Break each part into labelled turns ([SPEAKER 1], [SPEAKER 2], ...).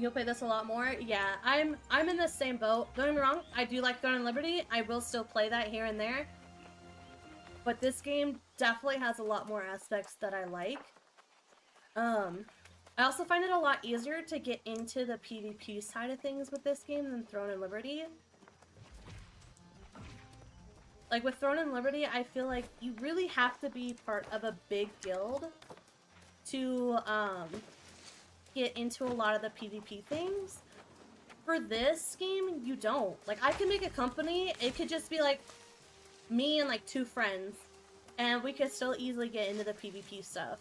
[SPEAKER 1] You'll play this a lot more? Yeah, I'm in the same boat. Don't get me wrong, I do like Throne and Liberty. I will still play that here and there. But this game definitely has a lot more aspects that I like. I also find it a lot easier to get into the PvP side of things with this game than Throne and Liberty. Like with Throne and Liberty, I feel like you really have to be part of a big guild to get into a lot of the PvP things. For this game, you don't. Like, I can make a company, it could just be like me and like 2 friends, and we could still easily get into the PvP stuff.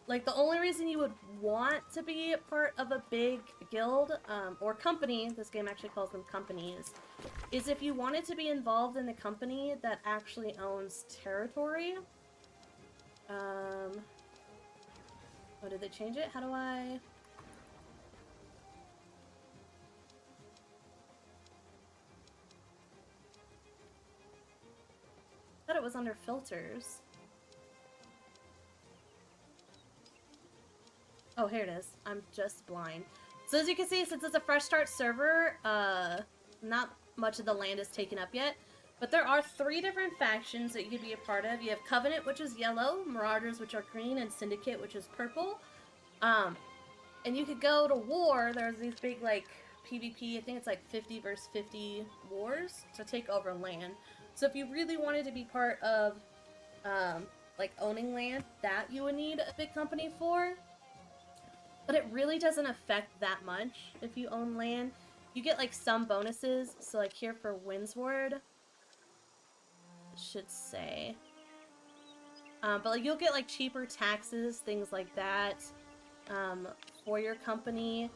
[SPEAKER 1] Like, the only reason you would want to be part of a big guild, or company, this game actually calls them companies, is if you wanted to be involved in a company that actually owns territory. Oh, did they change it? How do I... I thought it was under filters. Oh, here it is. I'm just blind. So as you can see, since it's a fresh start server, not much of the land is taken up yet. But there are 3 different factions that you could be a part of. You have Covenant, which is yellow, Marauders, which are green, and Syndicate, which is purple. And you could go to war. There's these big, like, PvP, I think it's like 50 versus 50 wars to take over land. So if you really wanted to be part of, like, owning land, that you would need a big company for. But it really doesn't affect that much if you own land. You get, like, some bonuses. So, like, here for Windsward, it should say. But, like, you'll get, like, cheaper taxes, things like that, for your company.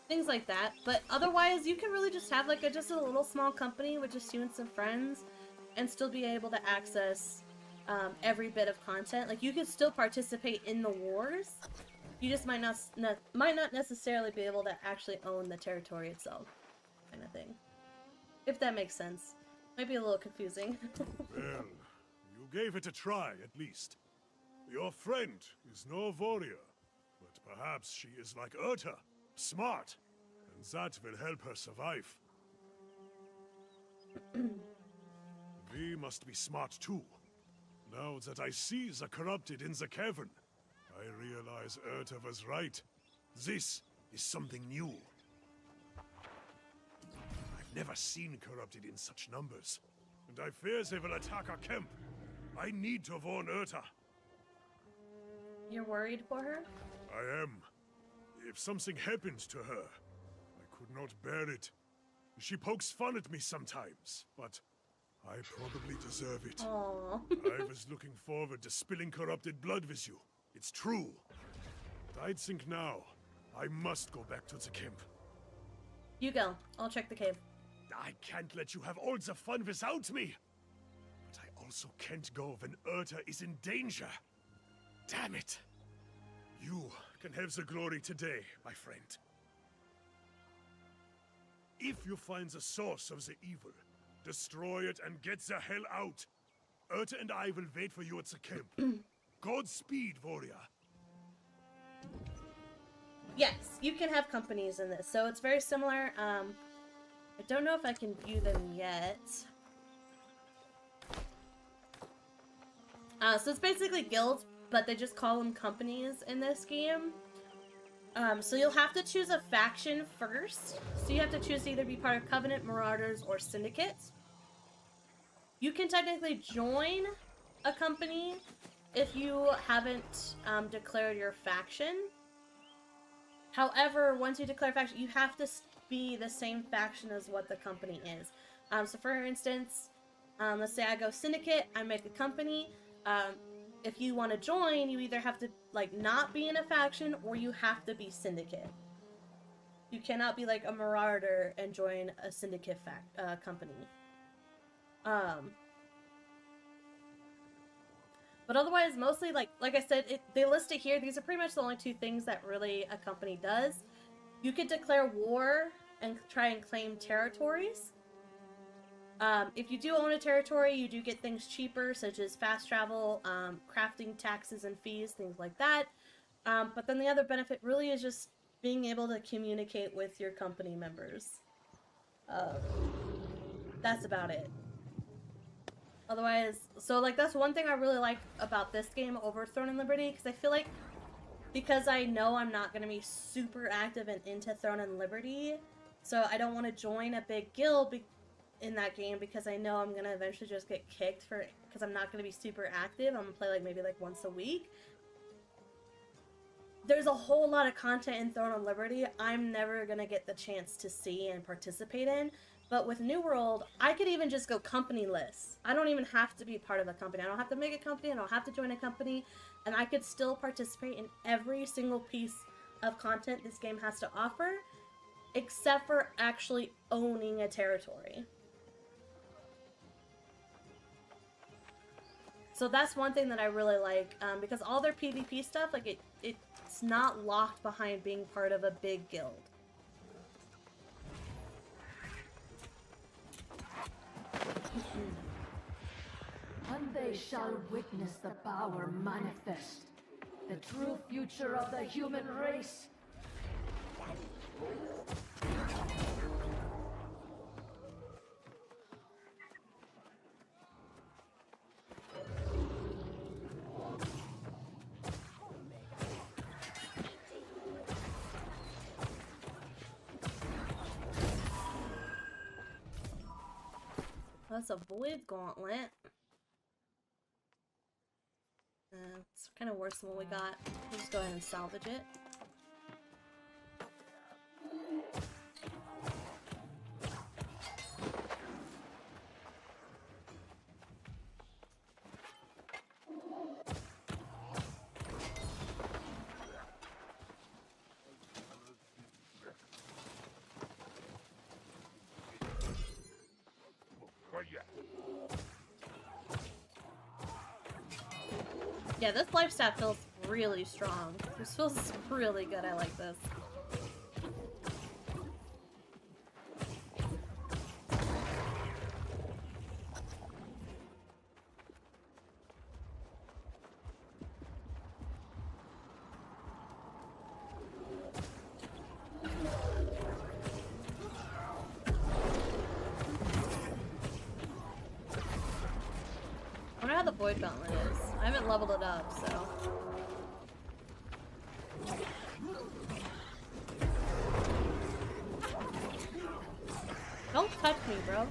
[SPEAKER 1] Things like that. But otherwise, you can really just have, like, just a little small company with just you and some friends and still be able to access every bit of content. Like, you could still participate in the wars. You just might not necessarily be able to actually own the territory itself, kind of thing. If that makes sense. Might be a little confusing.
[SPEAKER 2] Well, you gave it a try, at least. Your friend is no warrior, but perhaps she is like Urta, smart, and that will help her survive. We must be smart too. Now that I see the corrupted in the cavern, I realize Urta was right. This is something new. I've never seen corrupted in such numbers, and I fear they will attack our camp. I need to warn Urta.
[SPEAKER 1] You're worried for her?
[SPEAKER 2] I am. If something happened to her, I could not bear it. She pokes fun at me sometimes, but I probably deserve it.
[SPEAKER 1] Aww.
[SPEAKER 2] I was looking forward to spilling corrupted blood with you. It's true. But I'd think now, I must go back to the camp.
[SPEAKER 1] You go. I'll check the cave.
[SPEAKER 2] I can't let you have all the fun without me. But I also can't go when Urta is in danger. Damn it. You can have the glory today, my friend. If you find the source of the evil, destroy it and get the hell out. Urta and I will wait for you at the camp. Godspeed, warrior.
[SPEAKER 1] Yes, you can have companies in this, so it's very similar. I don't know if I can view them yet. So it's basically guilds, but they just call them companies in this game. So you'll have to choose a faction first. So you have to choose to either be part of Covenant, Marauders, or Syndicate. You can technically join a company if you haven't declared your faction. However, once you declare faction, you have to be the same faction as what the company is. So for instance, let's say I go Syndicate, I make a company. If you want to join, you either have to, like, not be in a faction, or you have to be Syndicate. You cannot be, like, a Marauder and join a Syndicate company. But otherwise, mostly, like I said, they list it here. These are pretty much the only 2 things that really a company does. You could declare war and try and claim territories. If you do own a territory, you do get things cheaper, such as fast travel, crafting taxes and fees, things like that. But then the other benefit really is just being able to communicate with your company members. That's about it. Otherwise, so like that's one thing I really like about this game over Throne and Liberty, because I feel like because I know I'm not going to be super active and into Throne and Liberty, so I don't want to join a big guild in that game because I know I'm going to eventually just get kicked for because I'm not going to be super active. I'm going to play like maybe like once a week. There's a whole lot of content in Throne and Liberty I'm never going to get the chance to see and participate in. But with New World, I could even just go company-less. I don't even have to be part of a company. I don't have to make a company. I don't have to join a company. And I could still participate in every single piece of content this game has to offer, except for actually owning a territory. So that's one thing that I really like, because all their PvP stuff, like it's not locked behind being part of a big guild.
[SPEAKER 3] And they shall witness the power manifest, the true future of the human race.
[SPEAKER 1] That's a Void Gauntlet. It's kind of worse than what we got. We'll just go ahead and salvage it. Yeah, this lifestyle feels really strong. This feels really good. I like this. I wonder how the Void Gauntlet is. I haven't leveled it up, so. Don't touch me, bro.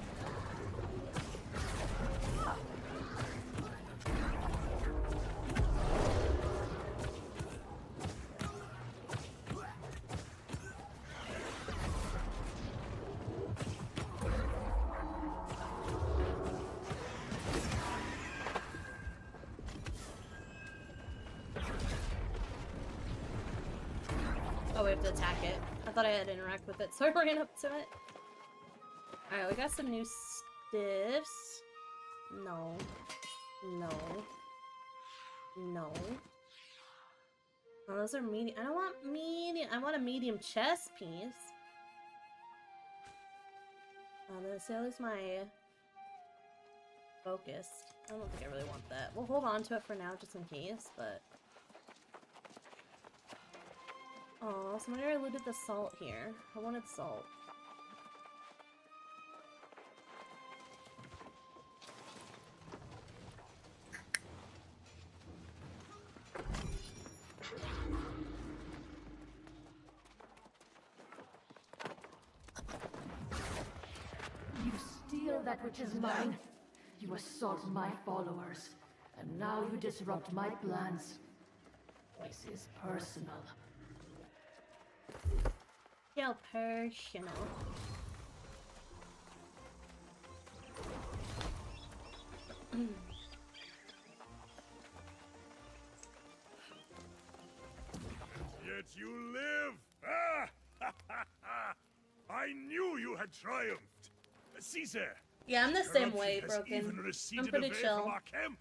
[SPEAKER 1] Oh, we have to attack it. I thought I had to interact with it, so I ran up to it. Alright, we got some new stiffs. No. No. No. Oh, those are medium. I don't want medium. I want a medium chess piece. Then say lose my focus. I don't think I really want that. We'll hold on to it for now, just in case, but... Oh, somebody already looted the salt here. I wanted salt.
[SPEAKER 3] You steal that which is mine. You assault my followers, and now you disrupt my plans. This is personal.
[SPEAKER 1] Yeah, personal.
[SPEAKER 2] Yet you live! Ah! I knew you had triumphed! Caesar!
[SPEAKER 1] Yeah, I'm the same way,
[SPEAKER 2] corruption has even
[SPEAKER 1] Broken.
[SPEAKER 2] receded
[SPEAKER 1] I'm pretty
[SPEAKER 2] away
[SPEAKER 1] chill.
[SPEAKER 2] from our camp.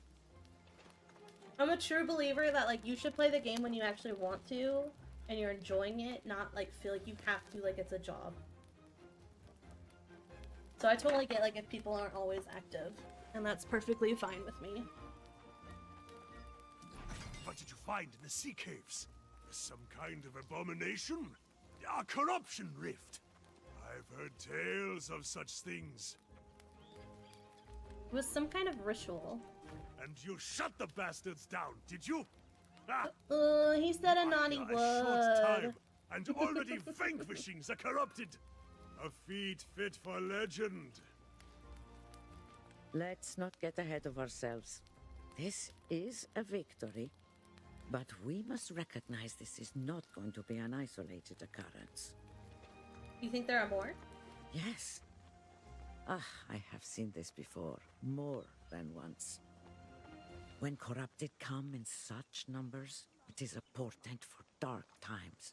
[SPEAKER 1] I'm a true believer that, like, you should play the game when you actually want to, and you're enjoying it, not, like, feel like you have to, like it's a job. So I totally get like if people aren't always active, and that's perfectly fine with me.
[SPEAKER 2] What did you find in the sea caves? Some kind of abomination? A corruption rift? I've heard tales of such things.
[SPEAKER 1] It was some kind of ritual.
[SPEAKER 2] And you shut the bastards down, did you? Ah,
[SPEAKER 1] He said a naughty
[SPEAKER 2] a short
[SPEAKER 1] word.
[SPEAKER 2] time, and already vanquishing the corrupted. A feat fit for legend.
[SPEAKER 4] Let's not get ahead of ourselves. This is a victory, but we must recognize this is not going to be an isolated occurrence.
[SPEAKER 1] You think there are more?
[SPEAKER 4] Yes. I have seen this before, more than once. When corrupted come in such numbers, it is a portent for dark times.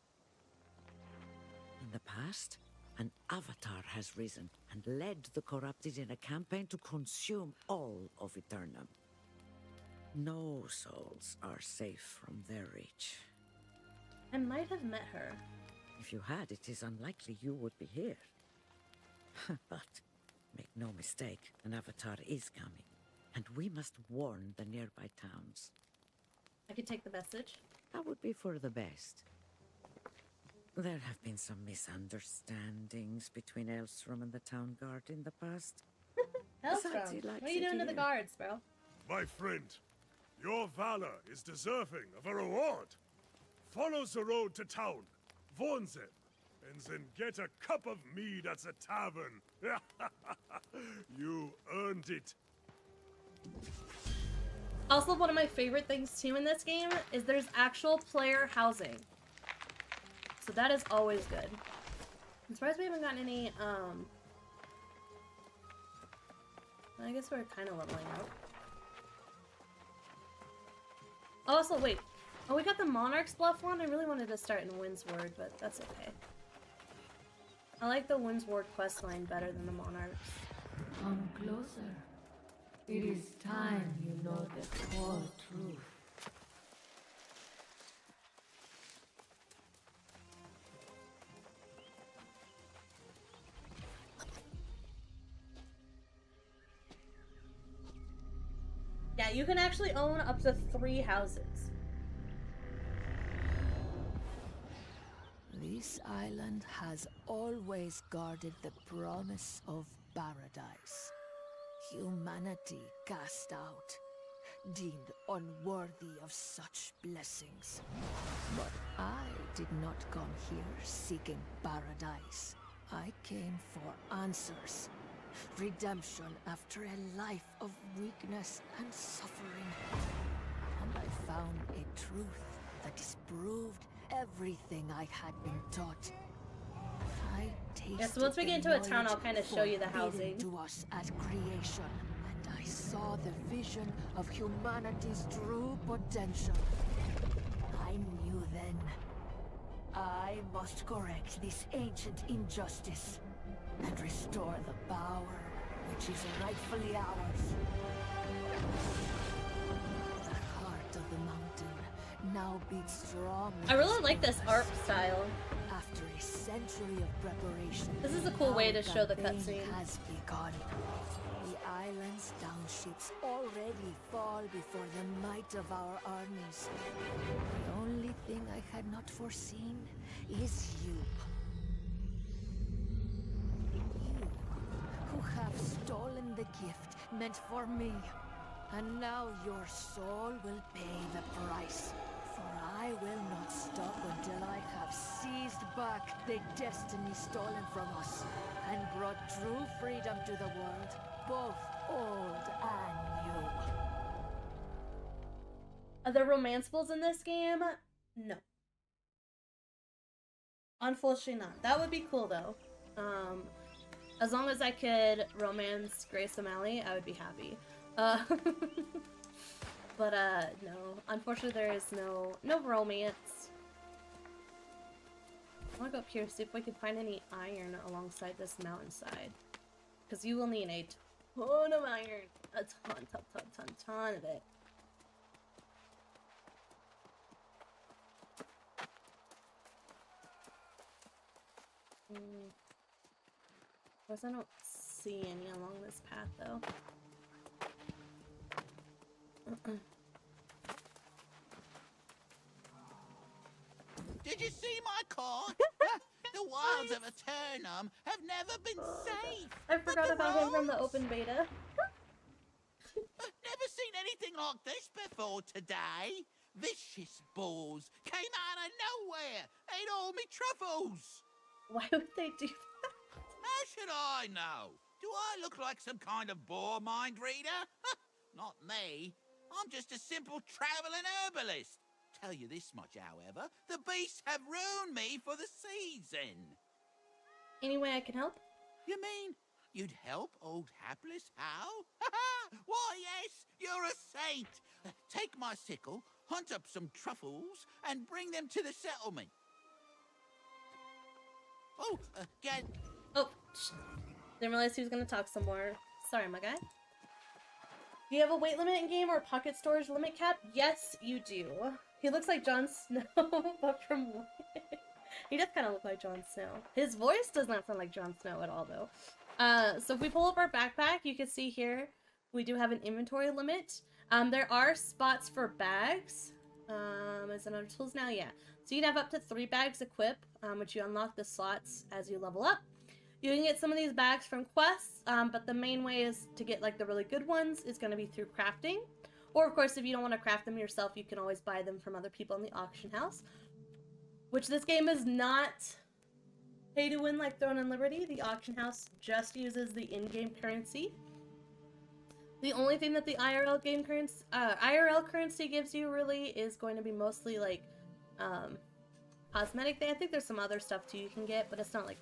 [SPEAKER 4] In the past, an avatar has risen and led the corrupted in a campaign to consume all of Aeternum. No souls are safe from their reach.
[SPEAKER 1] I might have met her.
[SPEAKER 4] If you had, it is unlikely you would be here. But make no mistake, an avatar is coming, and we must warn the nearby towns.
[SPEAKER 1] I could take the message.
[SPEAKER 4] That would be for the best. There have been some misunderstandings between Elstrom and the town guard in the past.
[SPEAKER 1] Hellstrom,
[SPEAKER 4] Besides, he likes
[SPEAKER 1] what are you
[SPEAKER 4] it
[SPEAKER 1] doing to the
[SPEAKER 4] here.
[SPEAKER 1] guards, bro?
[SPEAKER 2] My friend, your valor is deserving of a reward. Follow the road to town, warn them, and then get a cup of mead at the tavern. You earned it.
[SPEAKER 1] Also, one of my favorite things too in this game is there's actual player housing. So that is always good. I'm surprised we haven't gotten any, I guess we're kind of leveling up. Also, wait. Oh, we got the Monarch's Bluff one? I really wanted to start in Windsward, but that's okay. I like the Windsward questline better than the Monarchs.
[SPEAKER 3] Come closer. It is time you know the whole truth.
[SPEAKER 1] Yeah, you can actually own up to 3 houses.
[SPEAKER 5] This island has always guarded the promise of paradise. Humanity cast out, deemed unworthy of such blessings. But I did not come here seeking paradise. I came for answers. Redemption after a life of weakness and suffering. And I found a truth that disproved everything I had been taught. I tasted
[SPEAKER 1] Yeah, so once we get into a town, I'll kind of show you the
[SPEAKER 5] forbidden
[SPEAKER 1] housing.
[SPEAKER 5] to us at creation, and I saw the vision of humanity's true potential. I knew then I must correct this ancient injustice and restore the power which is rightfully ours. The heart of the mountain now beats strong.
[SPEAKER 1] I really like this art style.
[SPEAKER 5] After a century of preparation,
[SPEAKER 1] This is a cool way to
[SPEAKER 5] our
[SPEAKER 1] show the
[SPEAKER 5] campaign
[SPEAKER 1] cutscene.
[SPEAKER 5] has begun. The island's townships already fall before the might of our armies. The only thing I had not foreseen is you. You, who have stolen the gift meant for me. And now your soul will pay the price. For I will not stop until I have seized back the destiny stolen from us and brought true freedom to the world, both old and new.
[SPEAKER 1] Are there romanceables in this game? No. Unfortunately not. That would be cool though. As long as I could romance Grace O'Malley, I would be happy. But no. Unfortunately there is no romance. I wanna go up here, see if we can find any iron alongside this mountainside. Because you will need a ton of iron. A ton of it. Of course I don't see any along this path, though.
[SPEAKER 6] Did you see my court? The wilds of Aeternum have never been safe.
[SPEAKER 1] I
[SPEAKER 6] But
[SPEAKER 1] forgot
[SPEAKER 6] the
[SPEAKER 1] about him from the
[SPEAKER 6] roads?
[SPEAKER 1] open beta.
[SPEAKER 6] Never seen anything like this before today. Vicious bulls came out of nowhere, ate all me truffles.
[SPEAKER 1] Why would they do that?
[SPEAKER 6] How should I know? Do I look like some kind of boar mind reader? Not me. I'm just a simple traveling herbalist. Tell you this much, however, the beasts have ruined me for the season.
[SPEAKER 1] Any way I can help?
[SPEAKER 6] You mean you'd help old hapless Hal? Why, yes, you're a saint. Take my sickle, hunt up some truffles, and bring them to the settlement. Oh, get...
[SPEAKER 1] Oh, didn't realize he was gonna talk some more. Sorry, my guy. Do you have a weight limit in game or a pocket storage limit cap? Yes, you do. He looks like Jon Snow, but from he does kind of look like Jon Snow. His voice does not sound like Jon Snow at all, though. So if we pull up our backpack, you can see here we do have an inventory limit. There are spots for bags. Is it under tools now? Yeah. So you can have up to 3 bags equipped, which you unlock the slots as you level up. You can get some of these bags from quests, but the main way is to get like the really good ones is going to be through crafting. Or of course, if you don't want to craft them yourself, you can always buy them from other people in the auction house. Which this game is not pay to win like Throne and Liberty. The auction house just uses the in-game currency. The only thing that the IRL currency gives you really is going to be mostly like cosmetic. I think there's some other stuff too you can get, but it's not like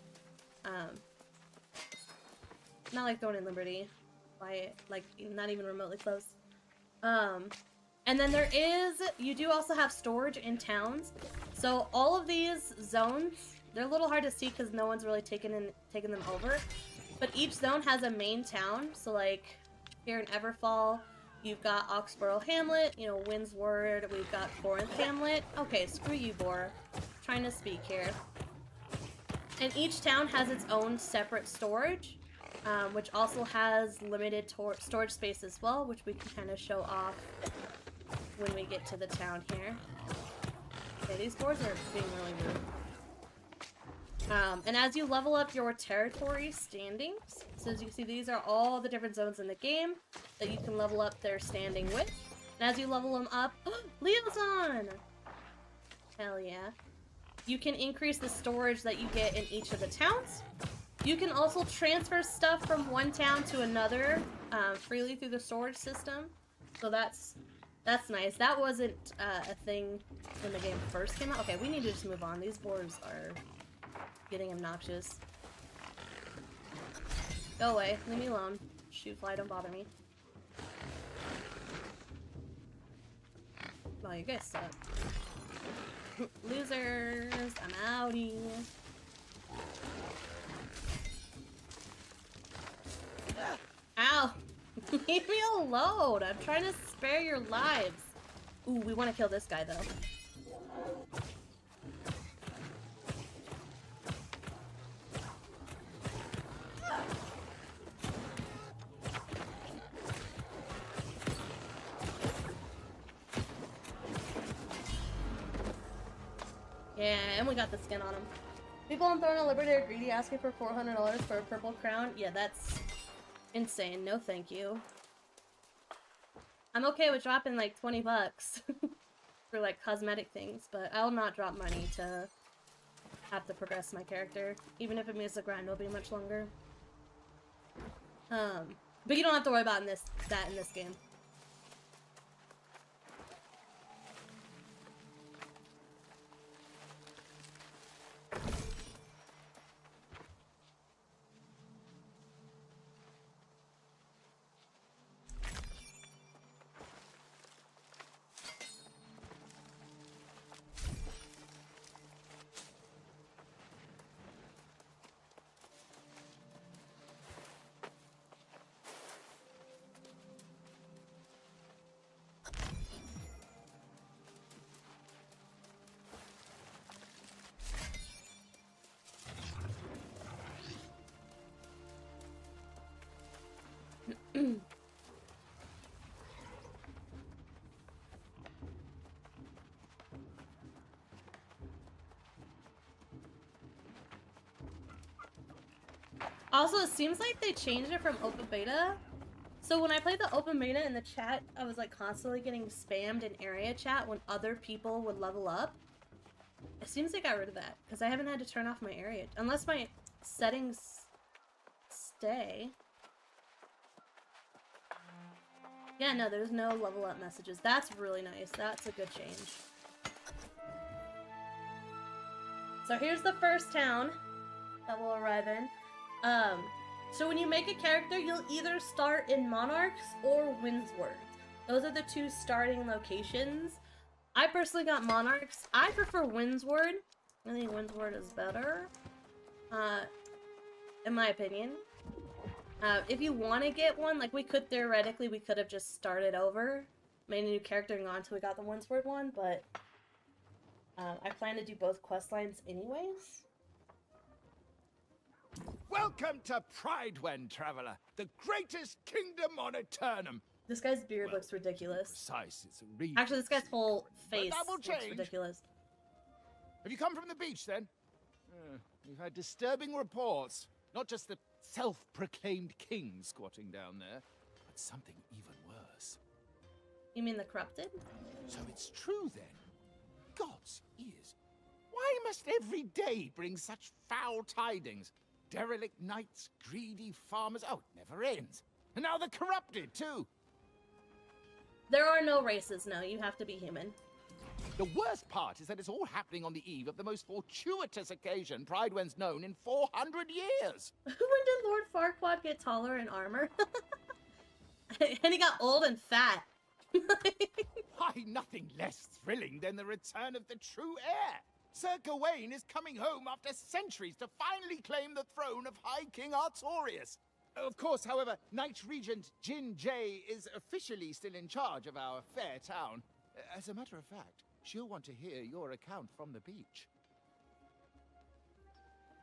[SPEAKER 1] Throne and Liberty. Like not even remotely close. And then you do also have storage in towns. So all of these zones, they're a little hard to see because no one's really taken them over. But each zone has a main town. So like here in Everfall, you've got Oxborough Hamlet, you know, Windsward, we've got Corinth Hamlet. Okay, screw you, Boar. Trying to speak here. And each town has its own separate storage. Which also has limited storage space as well, which we can kind of show off when we get to the town here. Okay, these boards are being really rude. And as you level up your territory standings, so as you can see, these are all the different zones in the game that you can level up their standing with. And as you level them up, Leo's! Hell yeah. You can increase the storage that you get in each of the towns. You can also transfer stuff from one town to another freely through the storage system. So that's nice. That wasn't a thing when the game first came out. Okay, we need to just move on. These boars are getting obnoxious. Go away. Leave me alone. Shoot fly, don't bother me. Well, you guys suck. Losers. I'm outie. Ow! Leave me alone! I'm trying to spare your lives. Ooh, we want to kill this guy, though. Yeah, and we got the skin on him. People on Throne of Liberty are greedy, asking for $400 for a purple crown. Yeah, that's insane. No thank you. I'm okay with dropping like 20 bucks for like cosmetic things, but I'll not drop money to have to progress my character. Even if it means the grind will be much longer. But you don't have to worry about that in this game. Also, it seems like they changed it from open beta. So when I played the open beta in the chat, I was like constantly getting spammed in area chat when other people would level up. It seems they got rid of that because I haven't had to turn off my area unless my settings stay. Yeah, no, there's no level up messages. That's really nice. That's a good change. So here's the first town that we'll arrive in. So when you make a character, you'll either start in Monarchs or Windsward. Those are the two starting locations. I personally got Monarchs. I prefer Windsward. I think Windsward is better. In my opinion. If you want to get one, like we could have just started over, made a new character and gone until we got the Windsward one, but I plan to do both quest lines anyways.
[SPEAKER 7] Welcome to Pridewen, traveler, the greatest kingdom on Aeternum.
[SPEAKER 1] This guy's beard looks ridiculous.
[SPEAKER 7] Precise, it's a reed.
[SPEAKER 1] Actually, this guy's whole face
[SPEAKER 7] that will
[SPEAKER 1] looks
[SPEAKER 7] change.
[SPEAKER 1] ridiculous.
[SPEAKER 7] Have you come from the beach, then? We've had disturbing reports. Not just the self-proclaimed king squatting down there, but something even worse.
[SPEAKER 1] You mean the corrupted?
[SPEAKER 7] So it's true, then? God's ears. Why must every day bring such foul tidings? Derelict knights, greedy farmers. Oh, it never ends. And now the corrupted, too.
[SPEAKER 1] There are no races, no. You have to be human.
[SPEAKER 7] The worst part is that it's all happening on the eve of the most fortuitous occasion Pridewen's known in 400 years.
[SPEAKER 1] When did Lord Farquaad get taller in armor? And he got old and fat.
[SPEAKER 7] Why, nothing less thrilling than the return of the true heir. Sir Gawain is coming home after centuries to finally claim the throne of High King Artorius. Of course, however, Knight Regent Jin Jay is officially still in charge of our fair town. As a matter of fact, she'll want to hear your account from the beach.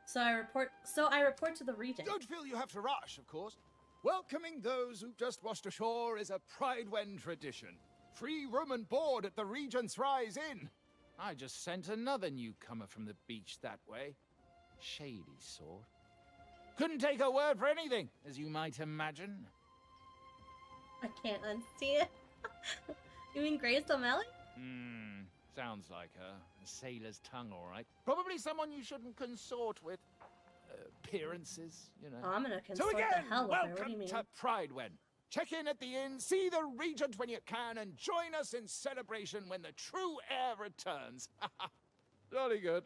[SPEAKER 1] So I report to the regent.
[SPEAKER 7] Don't feel you have to rush, of course. Welcoming those who've just washed ashore is a Pridewen tradition. Free room and board at the Regent's Rise Inn. I just sent another newcomer from the beach that way. Shady sort. Couldn't take a word for anything, as you might imagine.
[SPEAKER 1] I can't unsee it. You mean Grace O'Malley?
[SPEAKER 7] Sounds like her. A sailor's tongue, all right. Probably someone you shouldn't consort with. Appearances, you know.
[SPEAKER 1] Oh, I'm gonna
[SPEAKER 7] So
[SPEAKER 1] consort
[SPEAKER 7] again,
[SPEAKER 1] the hell with her. What do
[SPEAKER 7] welcome
[SPEAKER 1] you mean?
[SPEAKER 7] to Pridewen. Check in at the inn, see the Regent when you can, and join us in celebration when the true heir returns. Jolly good.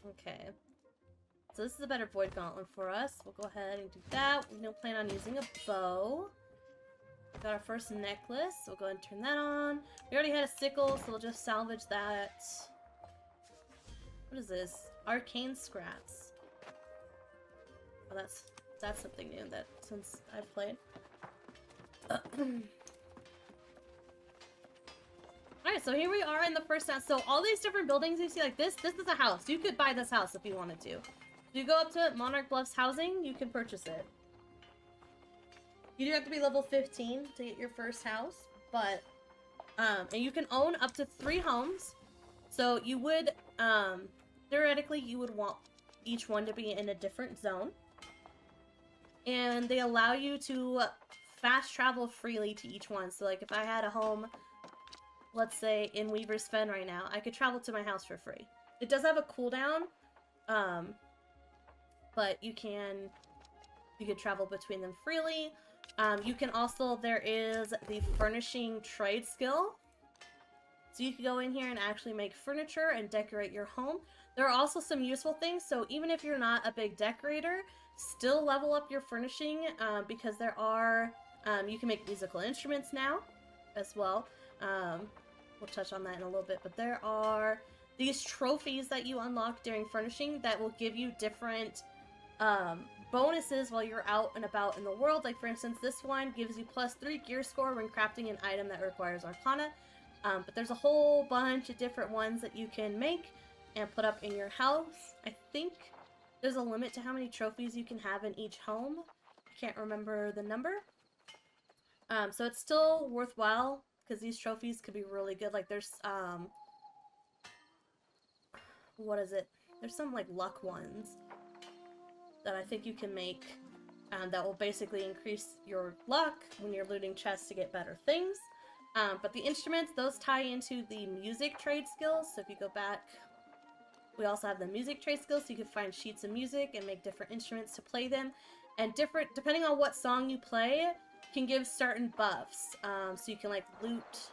[SPEAKER 1] Okay. So this is a better Void Gauntlet for us. We'll go ahead and do that. We don't plan on using a bow. Got our first necklace. We'll go ahead and turn that on. We already had a sickle, so we'll just salvage that. What is this? Arcane scraps. Oh, that's something new that since I've played. Alright, so here we are in the first house. So all these different buildings you see, like this is a house. You could buy this house if you wanted to. If you go up to Monarch Bluffs housing, you can purchase it. You do have to be level 15 to get your first house, but and you can own up to 3 homes. So you would theoretically you would want each one to be in a different zone. And they allow you to fast travel freely to each one. So like if I had a home, let's say in Weaver's Fen right now, I could travel to my house for free. It does have a cooldown, but you could travel between them freely. You can also, there is the furnishing trade skill. So you can go in here and actually make furniture and decorate your home. There are also some useful things, so even if you're not a big decorator, still level up your furnishing, because there are, you can make musical instruments now as well. We'll touch on that in a little bit, but there are these trophies that you unlock during furnishing that will give you different bonuses while you're out and about in the world. Like for instance, this one gives you +3 gear score when crafting an item that requires Arcana. But there's a whole bunch of different ones that you can make and put up in your house. I think there's a limit to how many trophies you can have in each home. I can't remember the number. So it's still worthwhile because these trophies could be really good. Like there's what is it? There's some like luck ones that I think you can make that will basically increase your luck when you're looting chests to get better things. But the instruments, those tie into the music trade skills. So if you go back, we also have the music trade skills, so you can find sheets of music and make different instruments to play them. And different, depending on what song you play, can give certain buffs. So you can like loot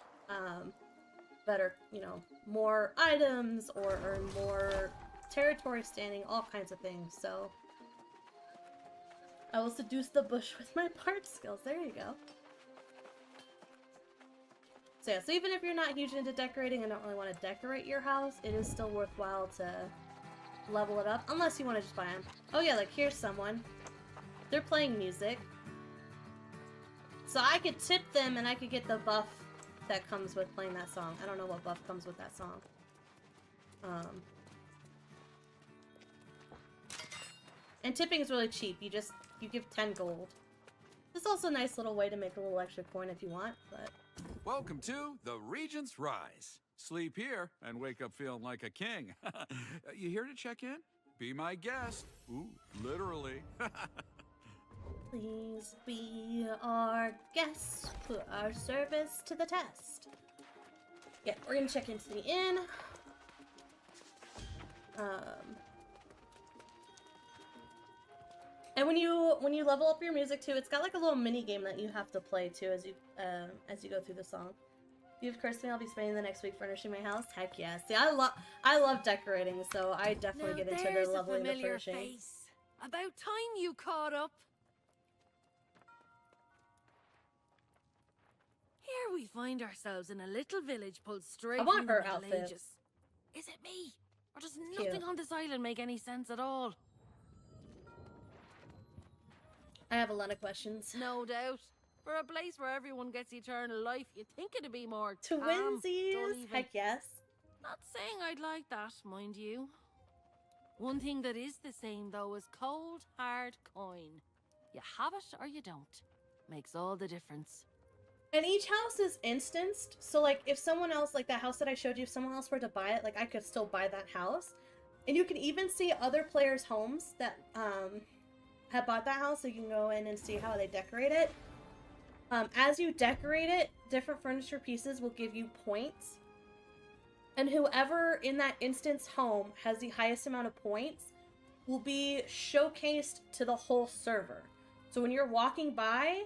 [SPEAKER 1] better, you know, more items or earn more territory standing, all kinds of things. So I will seduce the bush with my part skills. There you go. So yeah, so even if you're not huge into decorating and don't really want to decorate your house, it is still worthwhile to level it up, unless you want to just buy them. Oh yeah, like here's someone. They're playing music. So I could tip them and I could get the buff that comes with playing that song. I don't know what buff comes with that song. And tipping is really cheap. You give 10 gold. It's also a nice little way to make a little extra coin if you want, but...
[SPEAKER 8] Welcome to the Regent's Rise. Sleep here and wake up feeling like a king. You here to check in? Be my guest. Ooh, literally.
[SPEAKER 1] Please be our guest. Put our service to the test. Yeah, we're gonna check into the inn. And when you level up your music too, it's got like a little mini game that you have to play too as you go through the song. If you've cursed me, I'll be spending the next week furnishing my house. Heck yeah! See, I love decorating, so I definitely get into the leveling and the furnishing.
[SPEAKER 5] Face. About time you caught up. Here we find ourselves in a little village pulled straight
[SPEAKER 1] I want
[SPEAKER 5] from the
[SPEAKER 1] her
[SPEAKER 5] Middle
[SPEAKER 1] outfit.
[SPEAKER 5] Ages. Is it me? Or does
[SPEAKER 1] Cute.
[SPEAKER 5] nothing on this island make any sense at all?
[SPEAKER 1] I have a lot of questions.
[SPEAKER 5] No doubt. For a place where everyone gets eternal life, you'd think it'd be more calm,
[SPEAKER 1] Twinsies?
[SPEAKER 5] dull even.
[SPEAKER 1] Heck yes.
[SPEAKER 5] Not saying I'd like that, mind you. One thing that is the same, though, is cold, hard coin. You have it or you don't. Makes all the difference.
[SPEAKER 1] And each house is instanced, so like if someone else, like that house that I showed you, if someone else were to buy it, like I could still buy that house. And you can even see other players' homes that have bought that house, so you can go in and see how they decorate it. As you decorate it, different furniture pieces will give you points. And whoever in that instance home has the highest amount of points will be showcased to the whole server. So when you're walking by,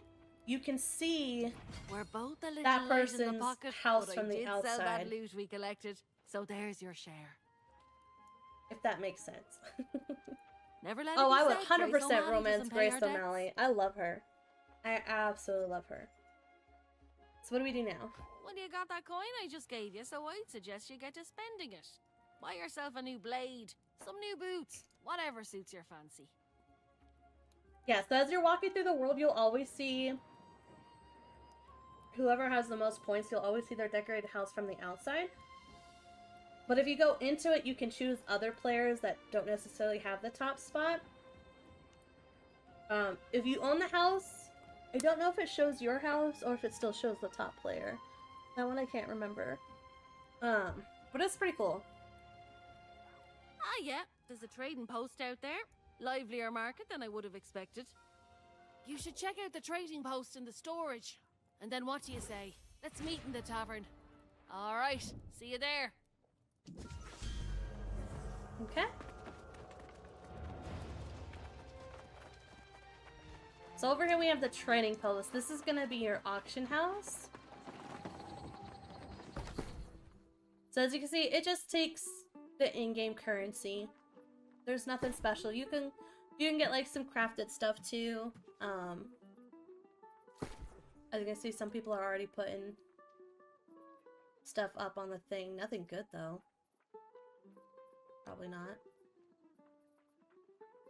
[SPEAKER 1] you can see
[SPEAKER 5] We're both a little
[SPEAKER 1] that
[SPEAKER 5] light in the
[SPEAKER 1] person's
[SPEAKER 5] pocket,
[SPEAKER 1] house
[SPEAKER 5] but
[SPEAKER 1] from
[SPEAKER 5] I
[SPEAKER 1] the
[SPEAKER 5] did sell that
[SPEAKER 1] outside.
[SPEAKER 5] loot we collected, so there's your share.
[SPEAKER 1] If that makes sense.
[SPEAKER 5] Never let
[SPEAKER 1] Oh,
[SPEAKER 5] it be
[SPEAKER 1] I would
[SPEAKER 5] said, Grace
[SPEAKER 1] 100%
[SPEAKER 5] O'Malley
[SPEAKER 1] romance
[SPEAKER 5] doesn't pay
[SPEAKER 1] Grace
[SPEAKER 5] her debts.
[SPEAKER 1] O'Malley. I love her. I absolutely love her. So what do we do now?
[SPEAKER 5] Well, you got that coin I just gave you, so I'd suggest you get to spending it. Buy yourself a new blade, some new boots, whatever suits your fancy.
[SPEAKER 1] Yeah, so as you're walking through the world, you'll always see whoever has the most points, you'll always see their decorated house from the outside. But if you go into it, you can choose other players that don't necessarily have the top spot. If you own the house, I don't know if it shows your house or if it still shows the top player. That one I can't remember. But it's pretty cool.
[SPEAKER 5] Ah, yeah, there's a trading post out there. Livelier market than I would have expected. You should check out the trading post in the storage. And then what do you say? Let's meet in the tavern. All right, see you there.
[SPEAKER 1] Okay. So over here we have the trading post. This is gonna be your auction house. So as you can see, it just takes the in-game currency. There's nothing special. You can get like some crafted stuff too. As you can see, some people are already putting stuff up on the thing. Nothing good though. Probably not.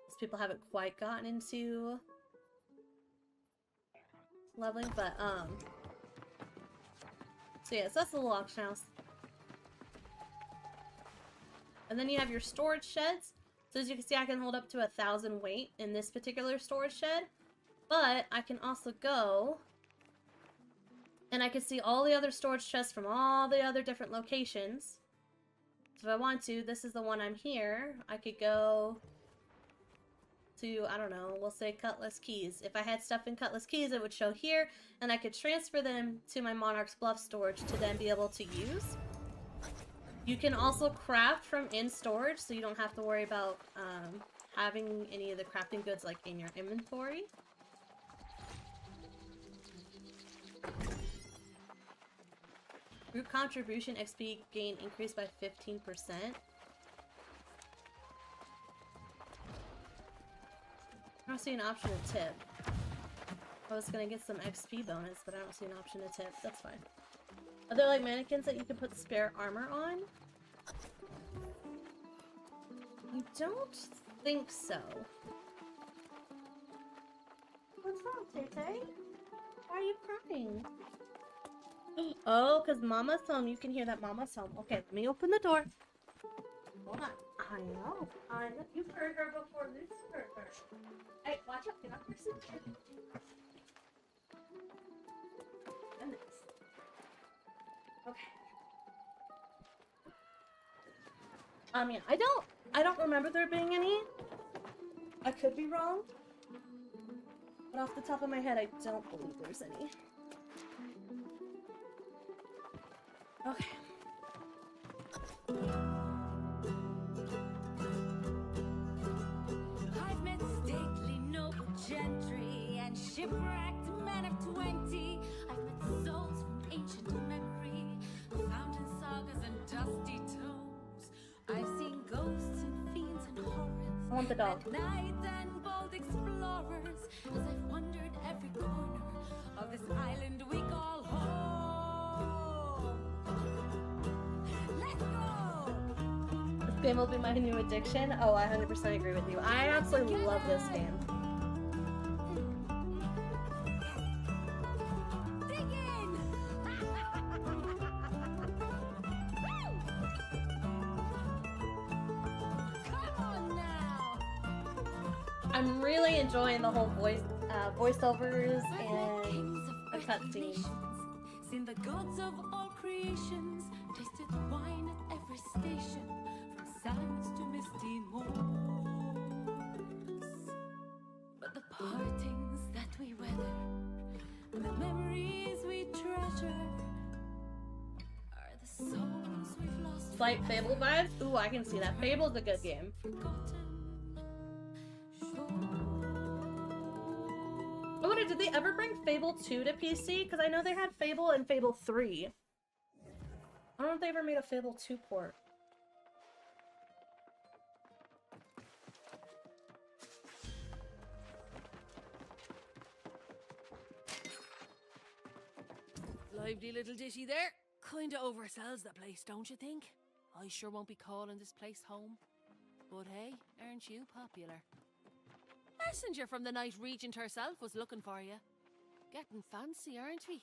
[SPEAKER 1] These people haven't quite gotten into leveling, but so yeah, so that's the little auction house. And then you have your storage sheds. So as you can see, I can hold up to 1,000 weight in this particular storage shed. But I can also go and I can see all the other storage chests from all the other different locations. So if I want to, this is the one I'm here. I could go to, I don't know, we'll say Cutlass Keys. If I had stuff in Cutlass Keys, it would show here, and I could transfer them to my Monarch's Bluff storage to then be able to use. You can also craft from in storage, so you don't have to worry about having any of the crafting goods like in your inventory. Group contribution XP gain increased by 15%. I don't see an option to tip. I was gonna get some XP bonus, but I don't see an option to tip. That's fine. Are there like mannequins that you can put spare armor on? I don't think so. What's wrong, Tay-Tay? Why are you crying? Oh, because Mama's home. You can hear that Mama's home. Okay, let me open the door. Hold on. I know. You've heard her before. Luke's heard her. Hey, watch out. Get off your sister. Goodness. Okay. Yeah, I don't remember there being any. I could be wrong. But off the top of my head, I don't believe there's any. Okay.
[SPEAKER 9] I've met stately noble gentry and shipwrecked men of 20. I've met souls from ancient memory, found in sagas and dusty tomes. I've seen ghosts and fiends and horrors.
[SPEAKER 1] I want the dog.
[SPEAKER 9] Knights and bold explorers, as I've wandered every corner of this island we call home.
[SPEAKER 1] This game will be my new addiction. Oh, I 100% agree with you. I absolutely love this game.
[SPEAKER 9] Dig in! Come on now!
[SPEAKER 1] I'm really enjoying the whole voiceovers and the cutscenes.
[SPEAKER 9] Seen the gods of all creations, tasted the wine at every station, from sands to misty moors. But the partings that we weather, and the memories we treasure, are the souls we've lost.
[SPEAKER 1] Slight Fable vibes? Ooh, I can see that. Fable's a good game. I wonder, did they ever bring Fable 2 to PC? Because I know they had Fable and Fable 3. I don't know if they ever made a Fable 2 port.
[SPEAKER 10] Lively little ditty there. Kinda oversells the place, don't you think? I sure won't be calling this place home. But hey, aren't you popular? Messenger from the Night Regent herself was looking for you. Getting fancy, aren't we?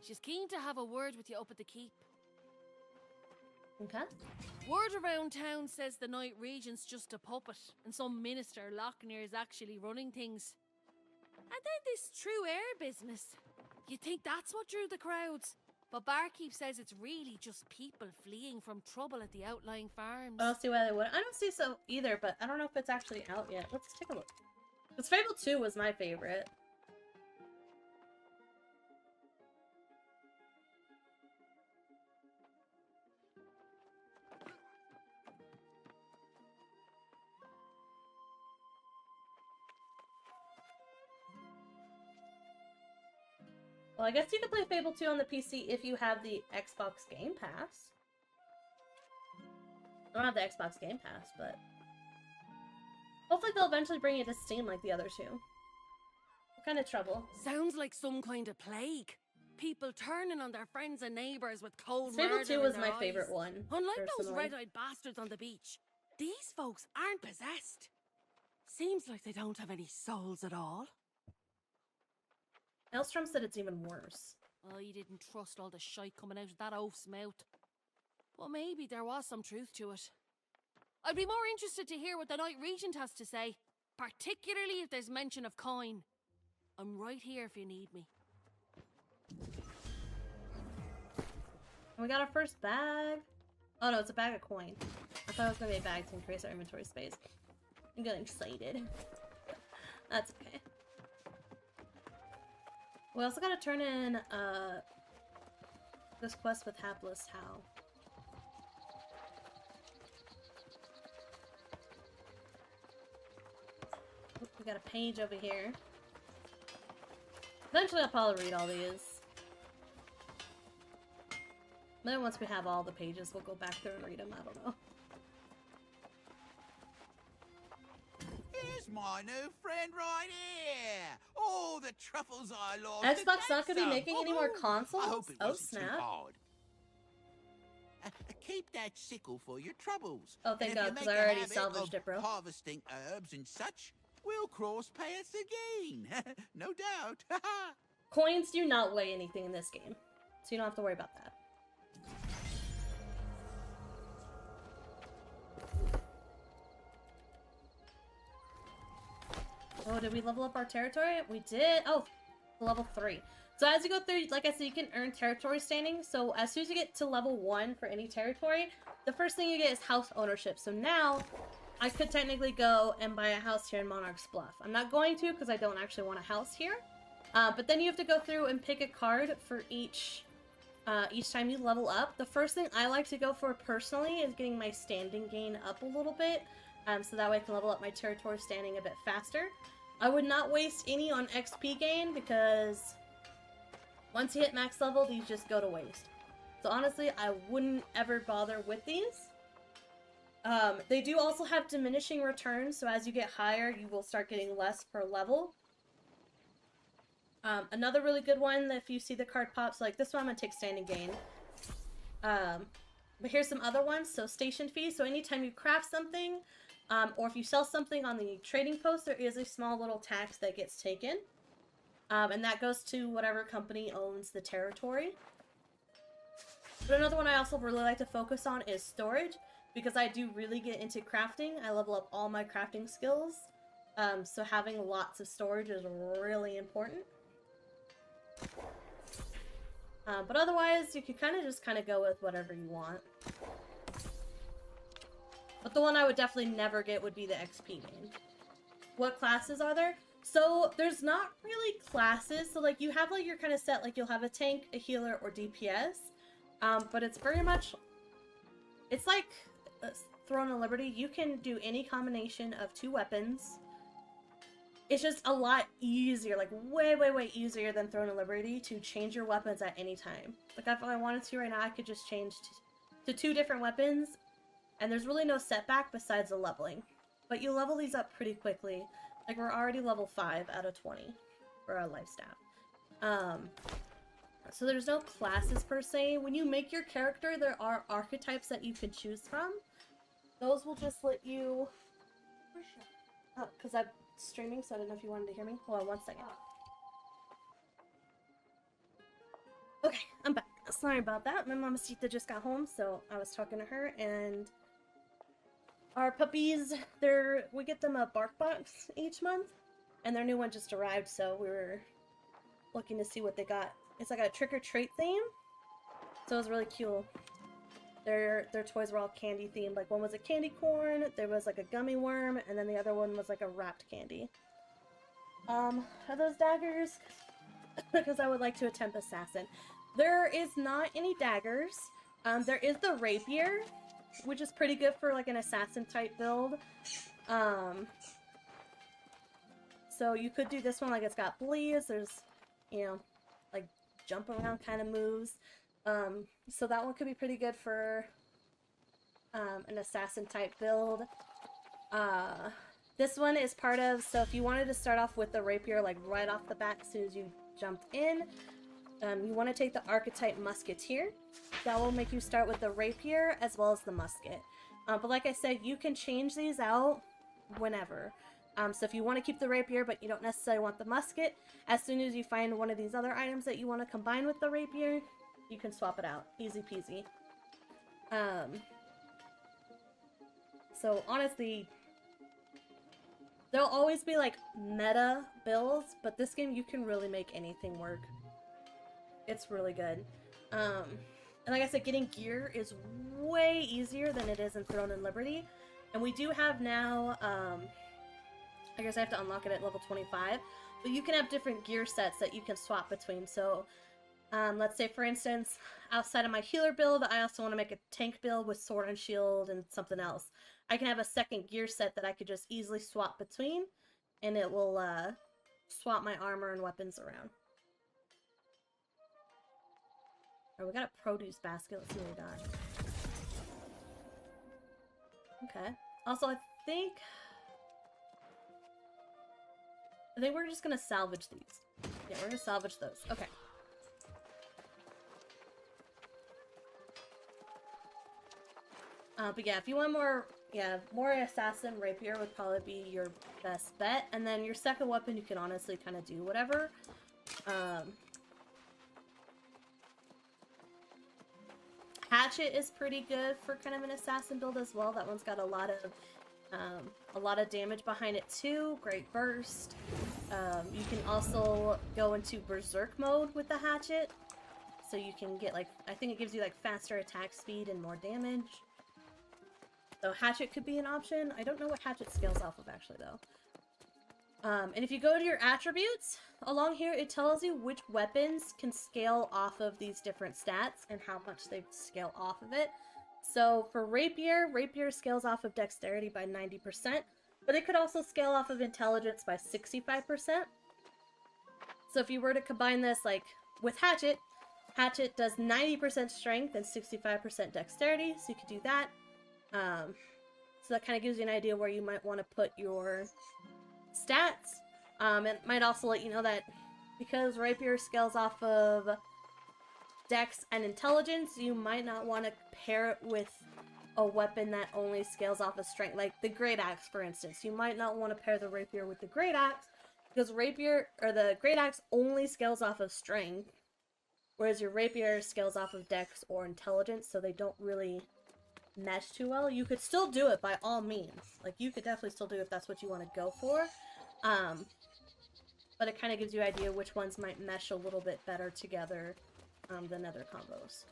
[SPEAKER 10] She's keen to have a word with you up at the keep.
[SPEAKER 1] Okay.
[SPEAKER 10] Word around town says the Night Regent's just a puppet, and some minister Lochner is actually running things. And then this true air business. You'd think that's what drew the crowds. But Barkeep says it's really just people fleeing from trouble at the outlying farms.
[SPEAKER 1] I don't see why they would. I don't see so either, but I don't know if it's actually out yet. Let's take a look. Because Fable 2 was my favorite. Well, I guess you can play Fable 2 on the PC if you have the Xbox Game Pass. I don't have the Xbox Game Pass, but hopefully they'll eventually bring it to Steam like the other two. What kind of trouble?
[SPEAKER 10] Sounds like some kind of plague. People turning on their friends and neighbours with cold
[SPEAKER 1] Fable
[SPEAKER 10] murder
[SPEAKER 1] 2
[SPEAKER 10] in
[SPEAKER 1] was
[SPEAKER 10] their
[SPEAKER 1] my
[SPEAKER 10] eyes.
[SPEAKER 1] favorite one.
[SPEAKER 10] Unlike those
[SPEAKER 1] personally.
[SPEAKER 10] red-eyed bastards on the beach, these folks aren't possessed. Seems like they don't have any souls at all.
[SPEAKER 1] Elstrom said it's even worse.
[SPEAKER 10] I didn't trust all the shite coming out of that oaf's mouth. But maybe there was some truth to it. I'd be more interested to hear what the Night Regent has to say, particularly if there's mention of coin. I'm right here if you need me.
[SPEAKER 1] We got our first bag. Oh no, it's a bag of coin. I thought it was gonna be a bag to increase our inventory space. I'm getting excited. That's okay. We also gotta turn in this quest with Hapless Hal. Oop, we got a page over here. Eventually I'll probably read all these. Then once we have all the pages, we'll go back through and read them. I don't know.
[SPEAKER 6] Here's my new friend right here. Oh, the truffles I lost.
[SPEAKER 1] Xbox not gonna be making any more consoles?
[SPEAKER 6] I hope it
[SPEAKER 1] Oh,
[SPEAKER 6] wasn't too
[SPEAKER 1] snap.
[SPEAKER 6] hard. Keep that sickle for your troubles.
[SPEAKER 1] Oh, thank
[SPEAKER 6] And if
[SPEAKER 1] God,
[SPEAKER 6] you
[SPEAKER 1] 'cause
[SPEAKER 6] make
[SPEAKER 1] I
[SPEAKER 6] a
[SPEAKER 1] already
[SPEAKER 6] habit
[SPEAKER 1] salvaged
[SPEAKER 6] of
[SPEAKER 1] it, bro.
[SPEAKER 6] harvesting herbs and such, we'll cross paths again. No doubt.
[SPEAKER 1] Coins do not weigh anything in this game, so you don't have to worry about that. Oh, did we level up our territory? We did. Oh, level 3. So as you go through, like I said, you can earn territory standing. So as soon as you get to level 1 for any territory, the first thing you get is house ownership. So now, I could technically go and buy a house here in Monarch's Bluff. I'm not going to because I don't actually want a house here. But then you have to go through and pick a card for each time you level up. The first thing I like to go for personally is getting my standing gain up a little bit. So that way I can level up my territory standing a bit faster. I would not waste any on XP gain because once you hit max level, these just go to waste. So honestly, I wouldn't ever bother with these. They do also have diminishing returns, so as you get higher, you will start getting less per level. Another really good one, if you see the card pops, like this one, I'm going to take standing gain. But here's some other ones. So station fees. So anytime you craft something, or if you sell something on the trading post, there is a small little tax that gets taken. And that goes to whatever company owns the territory. But another one I also really like to focus on is storage, because I do really get into crafting. I level up all my crafting skills. So having lots of storage is really important. But otherwise, you could just go with whatever you want. But the one I would definitely never get would be the XP gain. What classes are there? So there's not really classes. So like you have like your kind of set, like you'll have a tank, a healer, or DPS. But it's very much, it's like Throne of Liberty. You can do any combination of 2 weapons. It's just a lot easier, like way, way, way easier than Throne of Liberty to change your weapons at any time. Like if I wanted to right now, I could just change to 2 different weapons, and there's really no setback besides the leveling. But you level these up pretty quickly. Like we're already level 5 out of 20 for our life stat. So there's no classes per se. When you make your character, there are archetypes that you can choose from. Those will just let you... Oh, because I'm streaming, so I don't know if you wanted to hear me. Hold on 1 second. Okay, I'm back. Sorry about that. My mamacita just got home, so I was talking to her, and our puppies, we get them a bark box each month, and their new one just arrived, so we were looking to see what they got. It's like a trick-or-treat theme, so it was really cool. Their toys were all candy themed. Like one was a candy corn, there was like a gummy worm, and then the other one was like a wrapped candy. Are those daggers? Because I would like to attempt assassin. There is not any daggers. There is the rapier, which is pretty good for like an assassin type build. So you could do this one, like it's got bleeds, there's, you know, like jump around kind of moves. So that one could be pretty good for an assassin type build. This one is part of, so if you wanted to start off with the rapier like right off the bat as soon as you jumped in, you want to take the archetype musketeer. That will make you start with the rapier as well as the musket. But like I said, you can change these out whenever. So if you want to keep the rapier but you don't necessarily want the musket, as soon as you find one of these other items that you want to combine with the rapier, you can swap it out. Easy peasy. So honestly, there'll always be like meta builds, but this game you can really make anything work. It's really good. And like I said, getting gear is way easier than it is in Throne and Liberty. And we do have now, I guess I have to unlock it at level 25, but you can have different gear sets that you can swap between. So let's say, for instance, outside of my healer build, I also want to make a tank build with sword and shield and something else. I can have a second gear set that I could just easily swap between, and it will swap my armor and weapons around. Oh, we got a produce basket. Let's see what we got. Okay. Also, I think we're just gonna salvage these. Yeah, we're gonna salvage those. Okay. But yeah, if you want more assassin, rapier would probably be your best bet. And then your second weapon, you can honestly kind of do whatever. Hatchet is pretty good for kind of an assassin build as well. That one's got a lot of damage behind it too. Great burst. You can also go into berserk mode with the hatchet, so you can get like, I think it gives you like faster attack speed and more damage. So hatchet could be an option. I don't know what hatchet scales off of actually though. And if you go to your attributes, along here it tells you which weapons can scale off of these different stats and how much they scale off of it. So for rapier scales off of dexterity by 90%, but it could also scale off of intelligence by 65%. So if you were to combine this like with hatchet does 90% strength and 65% dexterity, so you could do that. So that kind of gives you an idea where you might want to put your stats. It might also let you know that because rapier scales off of dex and intelligence, you might not want to pair it with a weapon that only scales off of strength, like the great axe, for instance. You might not want to pair the rapier with the great axe because the great axe only scales off of strength, whereas your rapier scales off of dex or intelligence, so they don't really mesh too well. You could still do it by all means. Like, you could definitely still do it if that's what you want to go for. But it kind of gives you an idea which ones might mesh a little bit better together than other combos.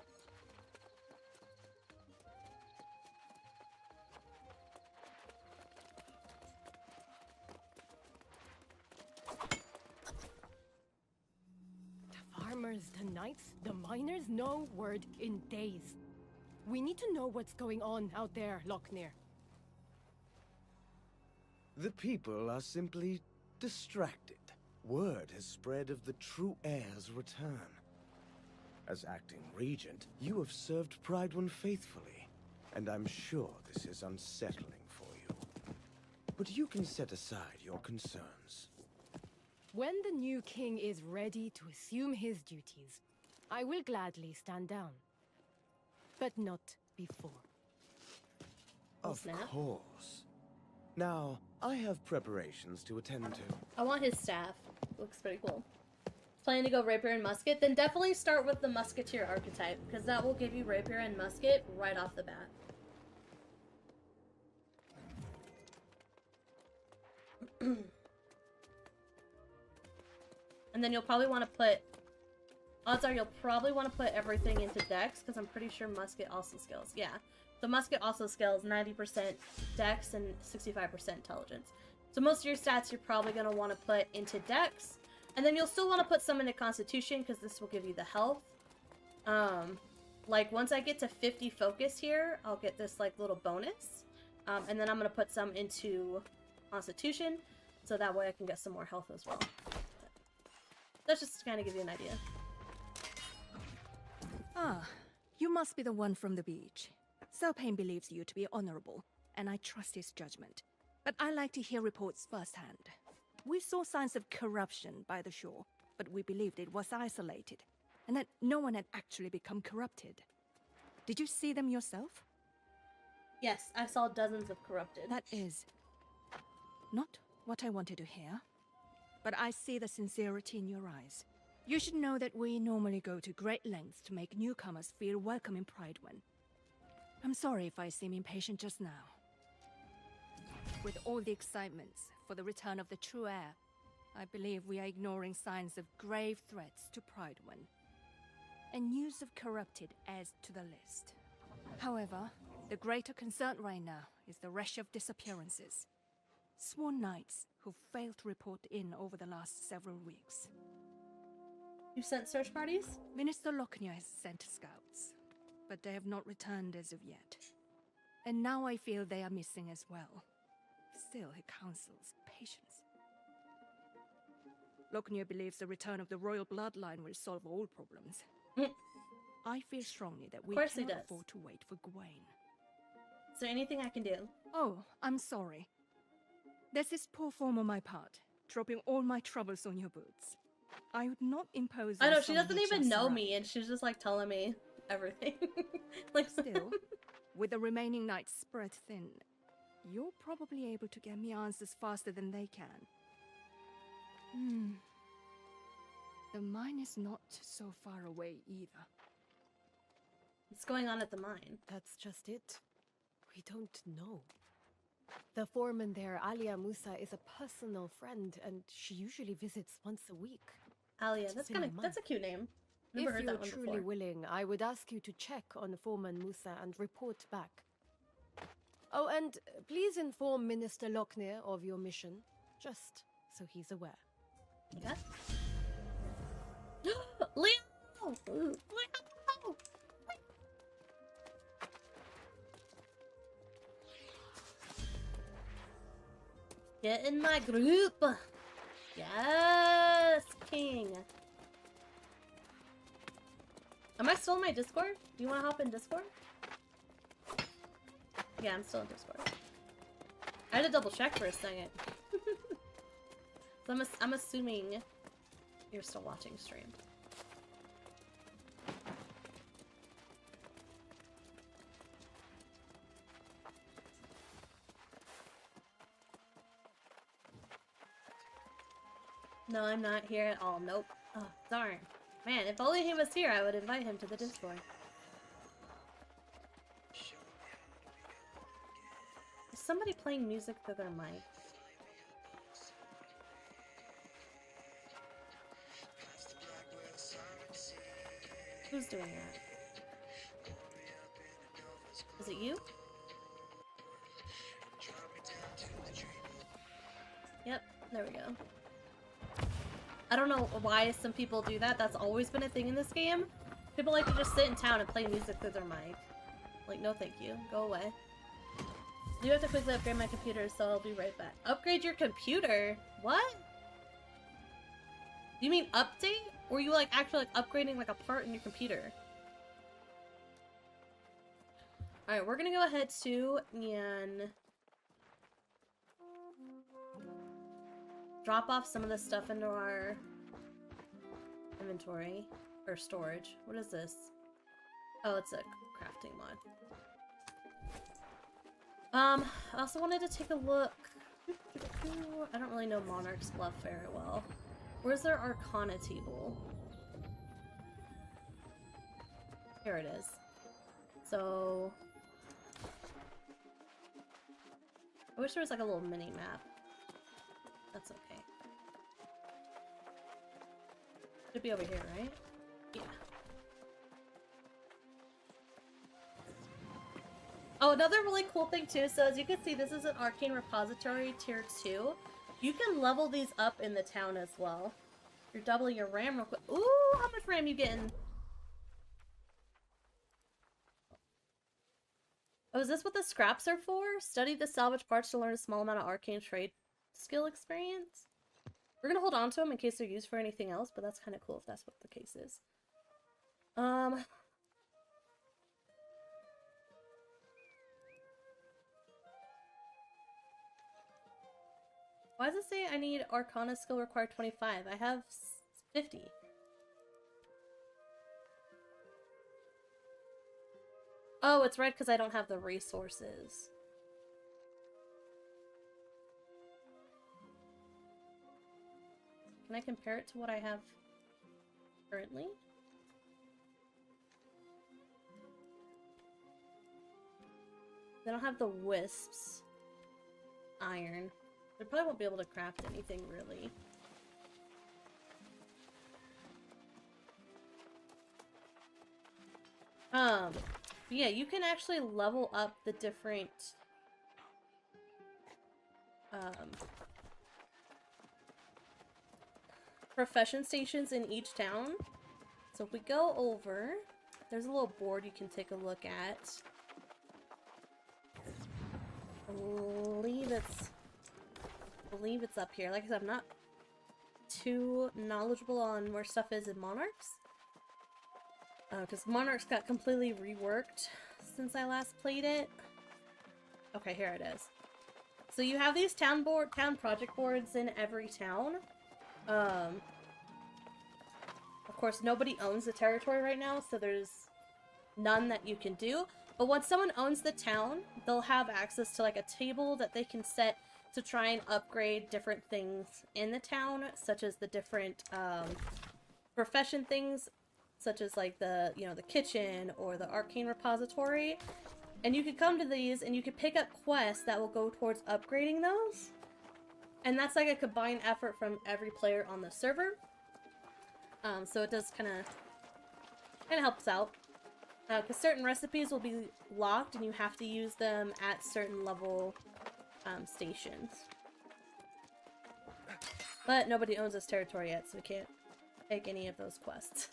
[SPEAKER 11] The farmers, the knights, the miners, no word in days. We need to know what's going on out there, Locknear.
[SPEAKER 12] The people are simply distracted. Word has spread of the true heir's return. As acting regent, you have served Pride One faithfully, and I'm sure this is unsettling for you. But you can set aside your concerns.
[SPEAKER 11] When the new king is ready to assume his duties, I will gladly stand down. But not before.
[SPEAKER 12] Of course. Now, I have preparations to attend to.
[SPEAKER 1] I want his staff. Looks pretty cool. Planning to go rapier and musket? Then definitely start with the musketeer archetype, because that will give you rapier and musket right off the bat. And then you'll probably want to put... Odds are you'll probably want to put everything into dex, because I'm pretty sure musket also scales. Yeah. So musket also scales 90% dex and 65% intelligence. So most of your stats you're probably going to want to put into dex. And then you'll still want to put some into constitution, because this will give you the health. Like, once I get to 50 focus here, I'll get this, like, little bonus. And then I'm going to put some into constitution, so that way I can get some more health as well. That's just to kind of give you an idea.
[SPEAKER 13] Ah, you must be the one from the beach. Selpain believes you to be honorable, and I trust his judgment. But I like to hear reports firsthand. We saw signs of corruption by the shore, but we believed it was isolated, and that no one had actually become corrupted. Did you see them yourself?
[SPEAKER 1] Yes, I saw dozens of corrupted.
[SPEAKER 13] That is not what I wanted to hear, but I see the sincerity in your eyes. You should know that we normally go to great lengths to make newcomers feel welcome in Pride One. I'm sorry if I seem impatient just now. With all the excitements for the return of the true heir, I believe we are ignoring signs of grave threats to Pride-One. And news of corrupted adds to the list. However, the greater concern right now is the rush of disappearances. Sworn knights who failed to report in over the last several weeks.
[SPEAKER 1] You sent search parties?
[SPEAKER 13] Minister Lochner has sent scouts, but they have not returned as of yet. And now I feel they are missing as well. Still, he counsels patience. Lochner believes the return of the royal bloodline will solve all problems. I feel strongly that we cannot afford to wait for Gawain.
[SPEAKER 1] Is there anything I can do?
[SPEAKER 13] Oh, I'm sorry. This is poor form on my part, dropping all my troubles on your boots. I would not impose on
[SPEAKER 1] I know, she
[SPEAKER 13] someone
[SPEAKER 1] doesn't
[SPEAKER 13] who
[SPEAKER 1] even
[SPEAKER 13] just
[SPEAKER 1] know
[SPEAKER 13] arrived.
[SPEAKER 1] me, and she's just like telling me everything. Like,
[SPEAKER 13] Still, with the remaining knights spread thin, you're probably able to get me answers faster than they can. The mine is not so far away either.
[SPEAKER 1] What's going on at the mine?
[SPEAKER 11] That's just it. We don't know. The foreman there, Alia Musa, is a personal friend, and she usually visits once a week.
[SPEAKER 1] Alia,
[SPEAKER 11] It's
[SPEAKER 1] that's
[SPEAKER 11] been a
[SPEAKER 1] kind of, that's a
[SPEAKER 11] month.
[SPEAKER 1] cute name. Never
[SPEAKER 11] If
[SPEAKER 1] heard
[SPEAKER 11] you're
[SPEAKER 1] that one
[SPEAKER 11] truly
[SPEAKER 1] before.
[SPEAKER 11] willing, I would ask you to check on Foreman Musa and report back. Oh, and please inform Minister Lochner of your mission, just so he's aware.
[SPEAKER 1] Okay. Leo! Leo! Get in my group! Yes, King! Am I still in my Discord? Do you want to hop in Discord? Yeah, I'm still in Discord. I had to double check for a second. So I'm assuming you're still watching stream. No, I'm not here at all. Nope. Oh, darn. Man, if only he was here, I would invite him to the Discord. Is somebody playing music through their mic? Who's doing that? Is it you? Yep, there we go. I don't know why some people do that. That's always been a thing in this game. People like to just sit in town and play music through their mic. Like, no thank you. Go away. I do have to quickly upgrade my computer, so I'll be right back. Upgrade your computer? What? You mean update? Or you like actually like upgrading like a part in your computer? Alright, we're gonna go ahead too and drop off some of this stuff into our inventory or storage. What is this? Oh, it's a crafting mod. I also wanted to take a look. I don't really know Monarch's Bluff very well. Where's their Arcana table? Here it is. So I wish there was like a little mini map. That's okay. Should be over here, right? Yeah. Oh, another really cool thing too, so as you can see, this is an Arcane Repository Tier 2. You can level these up in the town as well. You're doubling your RAM real quick. Ooh, how much RAM you getting? Oh, is this what the scraps are for? Study the salvage parts to learn a small amount of arcane trade skill experience? We're gonna hold on to them in case they're used for anything else, but that's kind of cool if that's what the case is. Why does it say I need Arcana skill required 25? I have 50. Oh, it's right because I don't have the resources. Can I compare it to what I have currently? I don't have the wisps. iron. They probably won't be able to craft anything really. But yeah, you can actually level up the different profession stations in each town. So if we go over, there's a little board you can take a look at. I believe it's up here. Like I said, I'm not too knowledgeable on where stuff is in Monarchs. Because Monarchs got completely reworked since I last played it. Okay, here it is. So you have these town project boards in every town. Of course, nobody owns the territory right now, so there's none that you can do. But once someone owns the town, they'll have access to like a table that they can set to try and upgrade different things in the town, such as the different profession things, such as like the, you know, the kitchen or the arcane repository. And you could come to these and you could pick up quests that will go towards upgrading those. And that's like a combined effort from every player on the server. So it does kind of helps out. Because certain recipes will be locked and you have to use them at certain level stations. But nobody owns this territory yet, so we can't take any of those quests.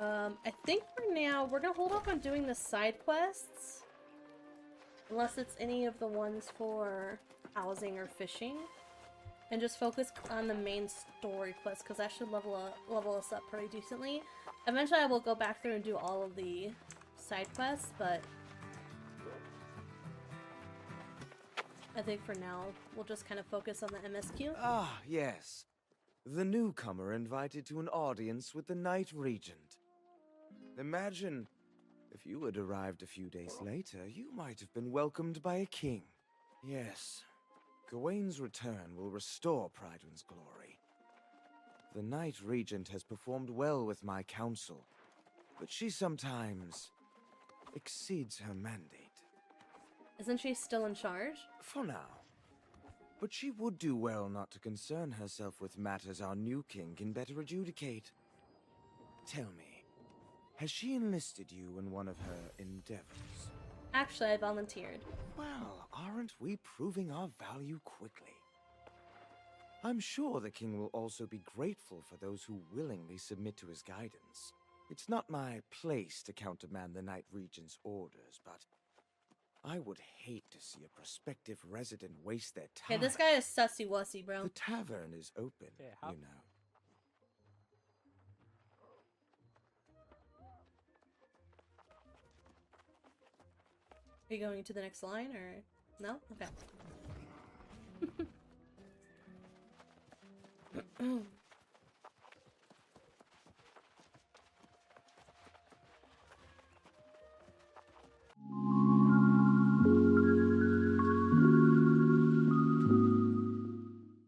[SPEAKER 1] I think for now, we're gonna hold off on doing the side quests. Unless it's any of the ones for housing or fishing. And just focus on the main story quests, because that should level us up pretty decently. Eventually I will go back through and do all of the side quests, but I think for now, we'll just kind of focus on the MSQ.
[SPEAKER 12] Ah, yes. The newcomer invited to an audience with the Night Regent. Imagine if you had arrived a few days later, you might have been welcomed by a king. Yes. Gawain's return will restore Prydwen's glory. The Night Regent has performed well with my council, but she sometimes exceeds her mandate.
[SPEAKER 1] Isn't she still in charge?
[SPEAKER 12] For now. But she would do well not to concern herself with matters our new king can better adjudicate. Tell me, has she enlisted you in one of her endeavors?
[SPEAKER 1] Actually, I volunteered.
[SPEAKER 12] Well, aren't we proving our value quickly? I'm sure the king will also be grateful for those who willingly submit to his guidance. It's not my place to countermand the Night Regent's orders, but I would hate to see a prospective resident waste their time.
[SPEAKER 1] Hey, this guy is sussy-wussy, bro.
[SPEAKER 12] The tavern is open, you know.
[SPEAKER 1] Are you going to the next line, or no? Okay.